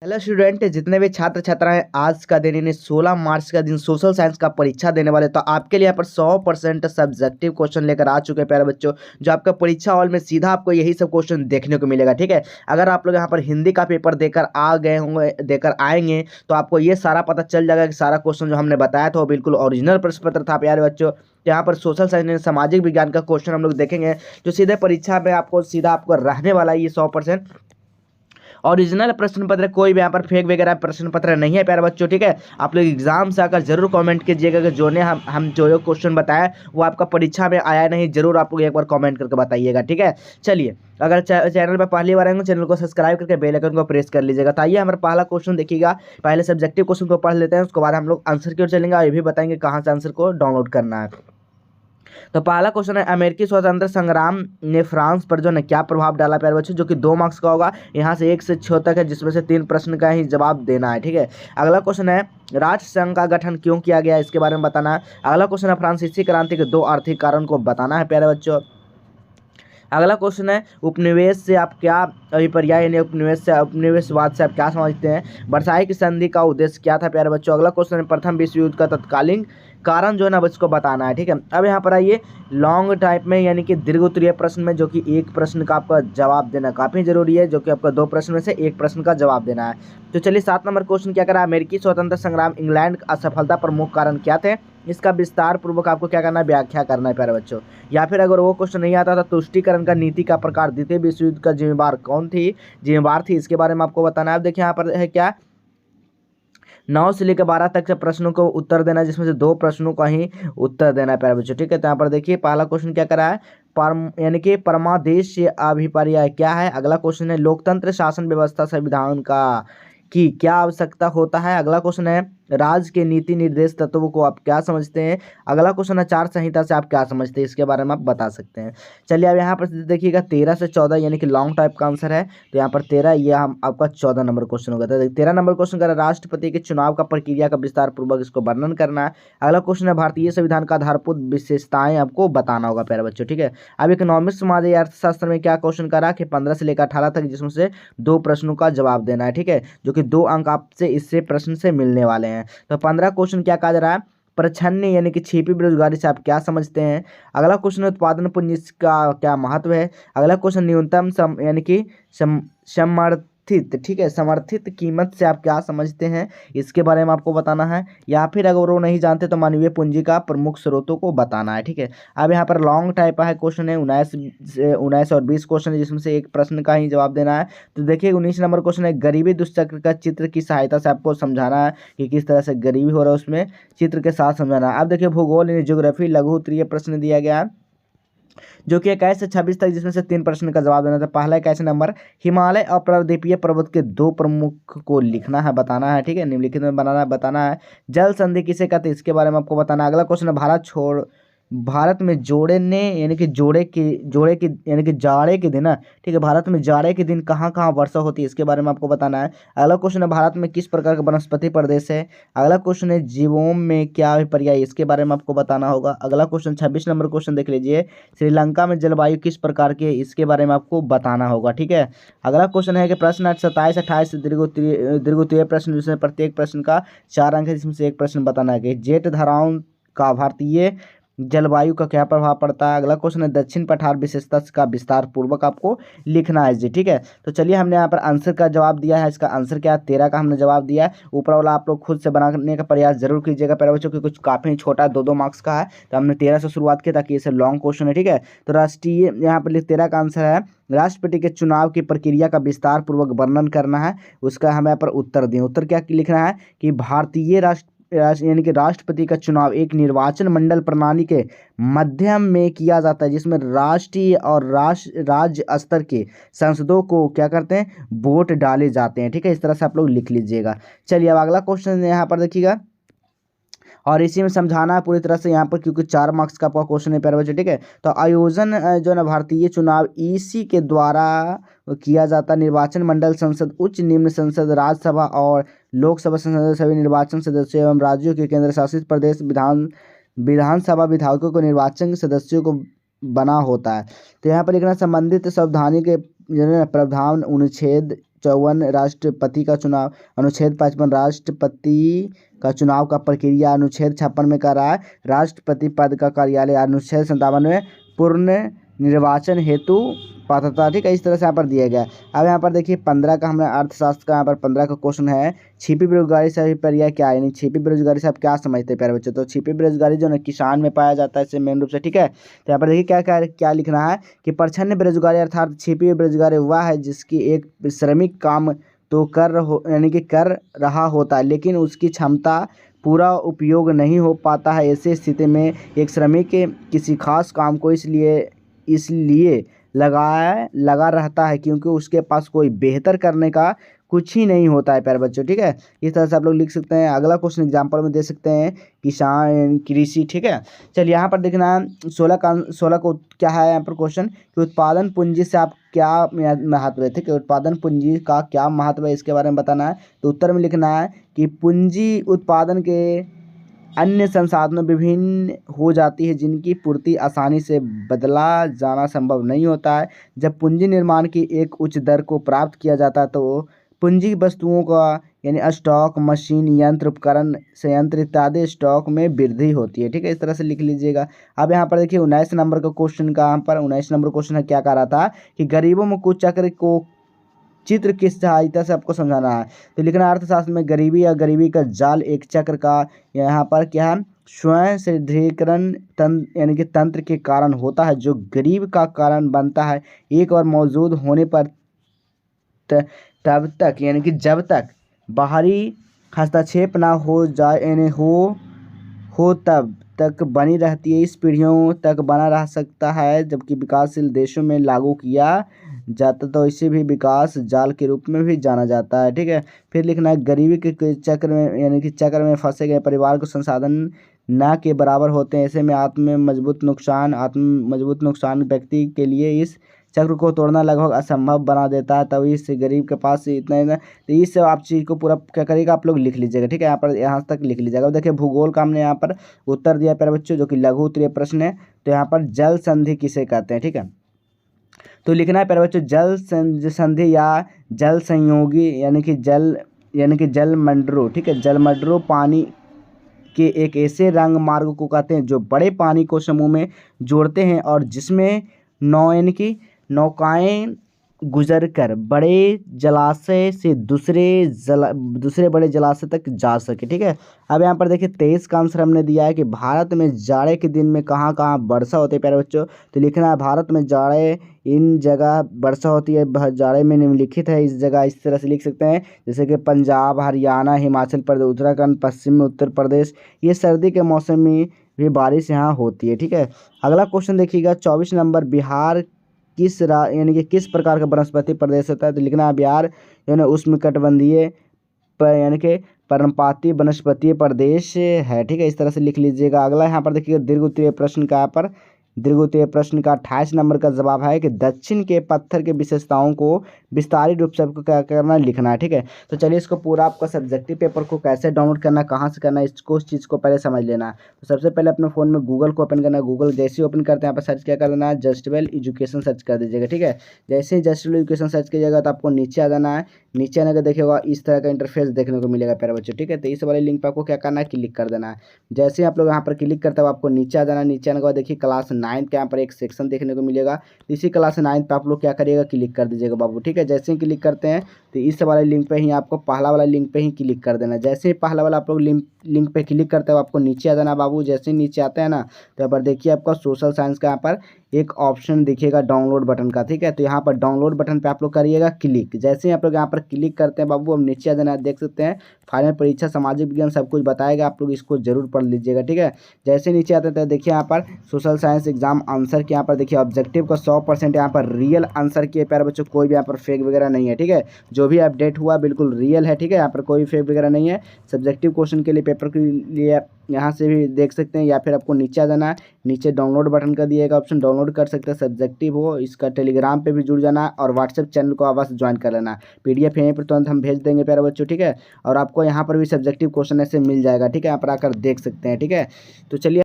Hello student, जितने भी छात्र छात्राएं आज का दिन यानी 16 मार्च का दिन सोशल साइंस का परीक्षा देने वाले, तो आपके लिए यहाँ पर 100% सब्जेक्टिव क्वेश्चन लेकर आ चुके हैं प्यारे बच्चों। जो आपका परीक्षा हॉल में सीधा आपको यही सब क्वेश्चन देखने को मिलेगा। ठीक है, अगर आप लोग यहाँ पर हिंदी का पेपर देकर आ गए होंगे, देकर आएंगे, तो आपको ये सारा पता चल जाएगा कि सारा क्वेश्चन जो हमने बताया था वो बिल्कुल ओरिजिनल प्रश्न पत्र था प्यारे बच्चों। यहाँ पर सोशल साइंस यानी सामाजिक विज्ञान का क्वेश्चन हम लोग देखेंगे जो सीधे परीक्षा में आपको सीधा आपको रहने वाला है। ये 100% ओरिजिनल प्रश्न पत्र, कोई भी यहाँ पर फेक वगैरह प्रश्न पत्र नहीं है प्यारे बच्चों। ठीक है, आप लोग एग्जाम से आकर जरूर कमेंट कीजिएगा कि जो ने हम जो क्वेश्चन बताया वो आपका परीक्षा में आया नहीं, जरूर आप लोग एक बार कमेंट करके बताइएगा। ठीक है, चलिए, अगर चैनल पर पहली बार आएंगे चैनल को सब्सक्राइब करके बेल आइकन को प्रेस कर लीजिएगा। तो आइए हमारा पहला क्वेश्चन देखिएगा। पहले सब्जेक्टिव क्वेश्चन को पढ़ लेते हैं, उसके बाद हम लोग आंसर की ओर चलेंगे और ये भी बताएंगे कहाँ से आंसर को डाउनलोड करना है। तो पहला क्वेश्चन है, अमेरिकी स्वतंत्र संग्राम ने फ्रांस पर जो है क्या प्रभाव डाला प्यारे बच्चों, जो कि 2 मार्क्स का होगा। यहाँ से 1 से 6 तक है, जिसमें से 3 प्रश्न का ही जवाब देना है। ठीक है, अगला क्वेश्चन है, राष्ट्रसंघ का गठन क्यों किया गया, इसके बारे में बताना है। अगला क्वेश्चन है, फ्रांसीसी क्रांति के 2 आर्थिक कारण को बताना है प्यारे बच्चों। अगला क्वेश्चन है, उपनिवेश से आप क्या अभिप्राय यानी उपनिवेशवाद से आप क्या समझते हैं। वर्साई की संधि का उद्देश्य क्या था प्यारे बच्चों। अगला क्वेश्चन है, प्रथम विश्व युद्ध का तत्कालीन कारण जो है ना इसको बताना है। ठीक है, अब यहाँ पर आइए लॉन्ग टाइप में यानी कि दीर्घ उत्तरीय प्रश्न में, जो कि एक प्रश्न का आपका जवाब देना काफ़ी जरूरी है, जो कि आपका 2 प्रश्न में से एक प्रश्न का जवाब देना है। तो चलिए 7 नंबर क्वेश्चन क्या करा, अमेरिकी स्वतंत्र संग्राम इंग्लैंड असफलता प्रमुख कारण क्या थे, इसका विस्तार पूर्वक आपको क्या करना है, व्याख्या करना है प्यारे बच्चों। या फिर अगर वो क्वेश्चन नहीं आता था, तुष्टीकरण का नीति का प्रकार द्वितीय विश्व युद्ध का जिम्मेवार थी, इसके बारे में आपको बताना है। अब देखिए यहाँ पर है क्या, 9 से लेकर 12 तक के प्रश्नों को उत्तर देना है, जिसमें से 2 प्रश्नों का ही उत्तर देना है प्यारे बच्चों। ठीक है, तो यहाँ पर देखिए पहला क्वेश्चन क्या करा है, यानी कि परमादेश से अभिप्राय क्या है। अगला क्वेश्चन है, लोकतंत्र शासन व्यवस्था संविधान का की क्या आवश्यकता होता है। अगला क्वेश्चन है, राज्य के नीति निर्देश तत्वों को आप क्या समझते हैं। अगला क्वेश्चन है, आचार संहिता से आप क्या समझते हैं, इसके बारे में आप बता सकते हैं। चलिए अब यहाँ पर देखिएगा 13 से 14 यानी कि लॉन्ग टाइप का आंसर है, तो यहाँ पर 13 ये हम आपका 14 नंबर क्वेश्चन होगा। तो 13 नंबर क्वेश्चन का राष्ट्रपति के चुनाव का प्रक्रिया का विस्तार पूर्वक इसको वर्णन करना है। अगला क्वेश्चन है, भारतीय संविधान का आधारभूत विशेषताएं आपको बताना होगा प्यारे बच्चों। ठीक है, अब इकोनॉमिक्स समाज अर्थशास्त्र में क्या क्वेश्चन करा कि 15 से लेकर 18 तक, जिसमें से 2 प्रश्नों का जवाब देना है। ठीक है, जो कि 2 अंक आपसे इससे प्रश्न से मिलने वाले हैं। तो 15 क्वेश्चन क्या कहा जा रहा है, प्रछन्न यानी कि छिपी बेरोजगारी से आप क्या समझते हैं। अगला क्वेश्चन उत्पादन पूंजी का क्या महत्व है। अगला क्वेश्चन न्यूनतम यानी कि समर्थित, ठीक है, समर्थित कीमत से आप क्या समझते हैं, इसके बारे में आपको बताना है। या फिर अगर वो नहीं जानते तो मानवीय पूंजी का प्रमुख स्रोतों को बताना है। ठीक है, अब यहाँ पर लॉन्ग टाइप है क्वेश्चन है, 19 और 20 क्वेश्चन है, जिसमें से एक प्रश्न का ही जवाब देना है। तो देखिए 19 नंबर क्वेश्चन है, गरीबी दुष्चक्र का चित्र की सहायता से आपको समझाना है कि किस तरह से गरीबी हो रहा है, उसमें चित्र के साथ समझाना है। अब देखिए भूगोल यानी ज्योग्राफी लघु उत्तरीय प्रश्न दिया गया है, जो कि 21 से 26 तक, जिसमें से 3 प्रश्न का जवाब देना था। पहला 21 नंबर, हिमालय और पर्वतीय पर्वत के 2 प्रमुख को लिखना है, बताना है। ठीक है, निम्नलिखित में बनाना बताना है। जल संधि किसे कहते हैं, इसके बारे में आपको बताना है। अगला क्वेश्चन है, भारत में जोड़े ने यानी कि जोड़े की यानी कि जाड़े के दिन, ठीक है, भारत में जाड़े के दिन कहाँ कहाँ वर्षा होती है, इसके बारे में आपको बताना है। अगला क्वेश्चन है, भारत में किस प्रकार का वनस्पति प्रदेश है। अगला क्वेश्चन है, जीवों में क्या अभिप्राय, इसके बारे में आपको बताना होगा। अगला क्वेश्चन 26 नंबर क्वेश्चन देख लीजिए, श्रीलंका में जलवायु किस प्रकार की है, इसके बारे में आपको बताना होगा। ठीक है, अगला क्वेश्चन है कि प्रश्न 27 28 दीर्घोत्तरीय प्रश्न, जिसमें प्रत्येक प्रश्न का 4 अंक है, जिसमें से एक प्रश्न बताना है कि जेट धाराओं का भारतीय जलवायु का क्या प्रभाव पड़ता है। अगला क्वेश्चन है, दक्षिण पठार विशेषता का विस्तार पूर्वक आपको लिखना है जी। ठीक है, तो चलिए हमने यहाँ पर आंसर का जवाब दिया है, इसका आंसर क्या है, 13 का हमने जवाब दिया है। ऊपर वाला आप लोग खुद से बनाने का प्रयास जरूर कीजिएगा प्यारे बच्चों, की कुछ काफ़ी छोटा 2 मार्क्स का है, तो हमने 13 से शुरुआत की ताकि इसे लॉन्ग क्वेश्चन है। ठीक है, तो राष्ट्रीय यहाँ पर 13 का आंसर है, राष्ट्रपति के चुनाव की प्रक्रिया का विस्तार पूर्वक वर्णन करना है, उसका हमें यहाँ पर उत्तर दें। उत्तर क्या लिखना है कि भारतीय यानी कि राष्ट्रपति का चुनाव एक निर्वाचन मंडल प्रणाली के माध्यम में किया जाता है, जिसमें राष्ट्रीय और राज्य स्तर के सांसदों को क्या करते हैं, वोट डाले जाते हैं। ठीक है, इस तरह से आप लोग लिख लीजिएगा। चलिए अब अगला क्वेश्चन यहाँ पर देखिएगा, और इसी में समझाना है पूरी तरह से यहाँ पर, क्योंकि 4 मार्क्स का आपका क्वेश्चन है प्यारे बच्चों। ठीक है, तो आयोजन जो है ना भारतीय चुनाव ईसी के द्वारा किया जाता है। निर्वाचन मंडल संसद, उच्च निम्न संसद, राज्यसभा और लोकसभा संसद सभी निर्वाचन सदस्यों एवं राज्यों के केंद्र शासित प्रदेश विधानसभा विधायकों को निर्वाचन सदस्यों को बना होता है। तो यहाँ पर लिखना, संबंधित संवैधानिक प्रावधान अनुच्छेद 54 राष्ट्रपति का चुनाव, अनुच्छेद 55 राष्ट्रपति का चुनाव का प्रक्रिया, अनुच्छेद 56 में कर रहा है राष्ट्रपति पद का कार्यालय, अनुच्छेद 57 में पूर्ण निर्वाचन हेतु पात्रता। ठीक है, इस तरह से यहाँ पर दिया गया है। अब यहाँ पर देखिए 15 का हमें अर्थशास्त्र का यहाँ पर 15 का क्वेश्चन है, छिपी बेरोजगारी से अभिप्राय क्या है, यानी छिपी बेरोजगारी से आप क्या समझते हैं प्यारे बच्चों। तो छिपी बेरोजगारी जो है किसान में पाया जाता है इससे मेन रूप से। ठीक है, तो यहाँ पर देखिए क्या क्या क्या लिखना है कि प्रच्छन्न बेरोजगारी अर्थात छिपी बेरोजगारी वह है जिसकी एक श्रमिक काम तो यानी कि कर रहा होता है लेकिन उसकी क्षमता पूरा उपयोग नहीं हो पाता है। ऐसी स्थिति में एक श्रमिक के किसी खास काम को इसलिए लगा रहता है क्योंकि उसके पास कोई बेहतर करने का कुछ ही नहीं होता है प्यारे बच्चों। ठीक है, इस तरह से आप लोग लिख सकते हैं। अगला क्वेश्चन एग्जाम्पल में दे सकते हैं किसान कृषि। ठीक है, चलिए यहाँ पर देखना 16 को क्या है यहाँ पर क्वेश्चन कि उत्पादन पूंजी से आप क्या महत्व है। ठीक है, उत्पादन पूंजी का क्या महत्व है इसके बारे में बताना है। तो उत्तर में लिखना है कि पूंजी उत्पादन के अन्य संसाधनों विभिन्न हो जाती है जिनकी पूर्ति आसानी से बदला जाना संभव नहीं होता है। जब पूंजी निर्माण की एक उच्च दर को प्राप्त किया जाता है तो पूंजी वस्तुओं का यानी स्टॉक, मशीन, यंत्र, उपकरण, संयंत्र इत्यादि स्टॉक में वृद्धि होती है। ठीक है, इस तरह से लिख लीजिएगा। अब यहाँ पर देखिए 19 नंबर का क्वेश्चन का यहाँ पर 19 नंबर क्वेश्चन है, क्या कह रहा था कि गरीबों में कुछ चक्र को चित्र किस सहायता से आपको समझाना है। तो लिखना अर्थशास्त्र में गरीबी या गरीबी का जाल एक चक्र का यहाँ पर क्या है स्वयं सुदृढ़ीकरण यानी कि तंत्र के कारण होता है जो गरीब का कारण बनता है। एक और मौजूद होने पर तब तक यानी कि जब तक बाहरी हस्तक्षेप ना हो जाए यानी हो तब तक बनी रहती है। इस पीढ़ियों तक बना रह सकता है जबकि विकासशील देशों में लागू किया जाता तो इसे भी विकास जाल के रूप में भी जाना जाता है। ठीक है, फिर लिखना है गरीबी के चक्र में यानी कि चक्र में फंसे गए परिवार को संसाधन ना के बराबर होते हैं। ऐसे में आत्म मजबूत नुकसान व्यक्ति के लिए इस चक्र को तोड़ना लगभग असंभव बना देता है। तभी इससे गरीब के पास इतना तो इससे आप चीज़ को पूरा क्या करिएगा आप लोग लिख लीजिएगा। ठीक है, यहाँ पर यहाँ तक लिख लीजिएगा। अब देखिए भूगोल का हमने यहाँ पर उत्तर दिया प्यारे बच्चों जो कि लघु उत्तरीय प्रश्न है। तो यहाँ पर जल संधि किसे कहते हैं। ठीक है, तो लिखना है प्यारे बच्चों जल संधि या जल संयोगी यानी कि जल मंडरो। ठीक है, जल मंडरो पानी के एक ऐसे रंग मार्ग को कहते हैं जो बड़े पानी को समूह में जोड़ते हैं और जिसमें यानी कि नौकाएं गुजर कर बड़े जलाशय से दूसरे बड़े जलाशय तक जा सके। ठीक है, अब यहाँ पर देखिए 23 का आंसर हमने दिया है कि भारत में जाड़े के दिन में कहाँ कहाँ वर्षा होती है प्यारे बच्चों। तो लिखना है भारत में जाड़े इन जगह वर्षा होती है। जाड़े में निम्नलिखित है इस जगह, इस तरह से लिख सकते हैं जैसे कि पंजाब, हरियाणा, हिमाचल प्रदेश, उत्तराखंड, पश्चिम में उत्तर प्रदेश। ये सर्दी के मौसम में भी बारिश यहाँ होती है। ठीक है, अगला क्वेश्चन देखिएगा 24 नंबर बिहार यानी कि किस प्रकार का वनस्पति प्रदेश होता है। तो लिखना है बिहार यानी उष्णकटिबंधीय यानी कि पर्णपाती वनस्पतीय प्रदेश है। ठीक है, इस तरह से लिख लीजिएगा। अगला यहाँ पर देखिएगा दीर्घ उत्तरीय प्रश्न का 28 नंबर का जवाब है कि दक्षिण के पत्थर के विशेषताओं को विस्तारित रूप से आपको क्या करना है लिखना है। ठीक है, तो चलिए इसको पूरा आपका सब्जेक्टिव पेपर को कैसे डाउनलोड करना, कहाँ से करना है उस चीज़ को पहले समझ लेना है। तो सबसे पहले अपने फ़ोन में गूगल को ओपन करना है। गूगल जैसे ही ओपन करते हैं यहाँ पर सर्च क्या कर देना है जस्टवेल एजुकेशन सर्च कर दीजिएगा। ठीक है, जैसे ही जस्टवेल एजुकेशन सर्च कीजिएगा तो आपको नीचे आ जाना है। नीचे आने का देखिएगा इस तरह का इंटरफेस देखने को मिलेगा प्यारे बच्चों। ठीक है, तो इस वाले लिंक पर आपको क्या करना है क्लिक कर देना है। जैसे ही आप लोग यहाँ पर क्लिक करते हो आपको नीचे आ जाना है। नीचे आने के बाद देखिए क्लास 9 के यहाँ पर एक सेक्शन देखने को मिलेगा। इसी क्लास 9 पे आप लोग क्या करिएगा क्लिक कर दीजिएगा बाबू। ठीक है, जैसे ही क्लिक करते हैं तो इस वाले लिंक पे ही आपको पहला वाला लिंक पे ही क्लिक कर देना है। जैसे ही पहला वाला आप लोग लिंक पे क्लिक करते हो आपको नीचे आ जाना बाबू। जैसे ही नीचे आते हैं ना तो यहाँ पर देखिए आपका सोशल साइंस का यहाँ पर एक ऑप्शन दिखेगा डाउनलोड बटन का। ठीक है, तो यहाँ पर डाउनलोड बटन पे आप लोग करिएगा क्लिक। जैसे ही आप लोग यहाँ पर क्लिक करते हैं बाबू अब नीचे आ जाना देख सकते हैं फाइनल परीक्षा सामाजिक विज्ञान सब कुछ बताएगा, आप लोग इसको जरूर पढ़ लीजिएगा। ठीक है, जैसे नीचे आते हैं देखिए यहाँ पर सोशल साइंस एग्जाम आंसर के यहाँ पर देखिए ऑब्जेक्टिव का 100% यहाँ पर रियल आंसर किए प्यारे बच्चों, कोई भी यहाँ पर फेक वगैरह नहीं है। ठीक है, जो भी अपडेट हुआ बिल्कुल रियल है। ठीक है, यहाँ पर कोई फेक वगैरह नहीं है। सब्जेक्टिव क्वेश्चन के लिए पेपर के लिए यहाँ से भी देख सकते हैं या फिर आपको नीचे आ जाना है। नीचे डाउनलोड बटन का दिएगा ऑप्शन, डाउनलोड कर सकते हैं। सब्जेक्टिव हो इसका टेलीग्राम पे भी जुड़ जाना है और व्हाट्सएप चैनल को अवश्य ज्वाइन कर लेना। PDF यहीं पर तुरंत हम भेज देंगे प्यारे बच्चों। ठीक है, और आपको यहाँ पर भी सब्जेक्टिव क्वेश्चन ऐसे मिल जाएगा। ठीक है, यहाँ पर आकर देख सकते हैं। ठीक है, तो चलिए